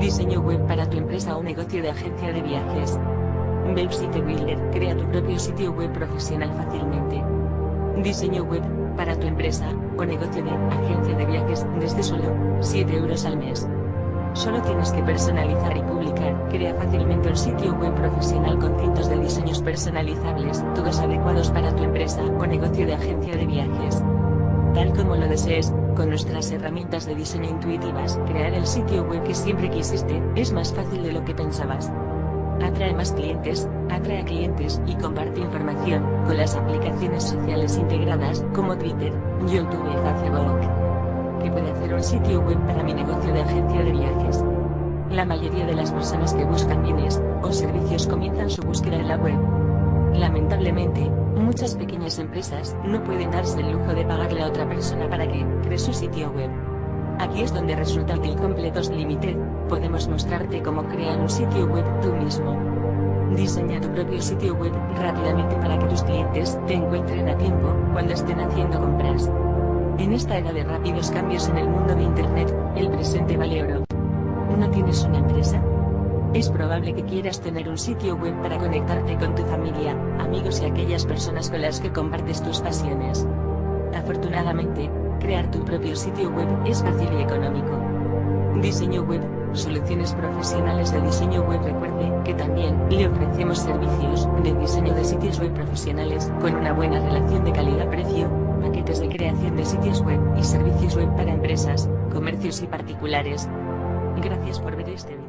Diseño web para tu empresa o negocio de agencia de viajes. Website Builder, crea tu propio sitio web profesional fácilmente. Diseño web para tu empresa o negocio de agencia de viajes desde solo 7 € al mes. Solo tienes que personalizar y publicar. Crea fácilmente un sitio web profesional con cientos de diseños personalizables, todos adecuados para tu empresa o negocio de agencia de viajes. Tal como lo desees, con nuestras herramientas de diseño intuitivas, crear el sitio web que siempre quisiste es más fácil de lo que pensabas. Atrae más clientes, atrae a clientes y comparte información con las aplicaciones sociales integradas como Twitter, YouTube y Facebook. ¿Qué puede hacer un sitio web para mi negocio de agencia de viajes? La mayoría de las personas que buscan bienes o servicios comienzan su búsqueda en la web. Lamentablemente, muchas pequeñas empresas no pueden darse el lujo de pagarle a otra persona para que cree su sitio web. Aquí es donde resulta útil Completos Limited. Podemos mostrarte cómo crear un sitio web tú mismo. Diseña tu propio sitio web rápidamente para que tus clientes te encuentren a tiempo cuando estén haciendo compras. En esta era de rápidos cambios en el mundo de Internet, el presente vale oro. ¿No tienes una empresa? Es probable que quieras tener un sitio web para conectarte con tu familia, amigos y aquellas personas con las que compartes tus pasiones. Afortunadamente, crear tu propio sitio web es fácil y económico. Diseño web, soluciones profesionales de diseño web. Recuerde que también le ofrecemos servicios de diseño de sitios web profesionales con una buena relación de calidad-precio, paquetes de creación de sitios web y servicios web para empresas, comercios y particulares. Gracias por ver este video.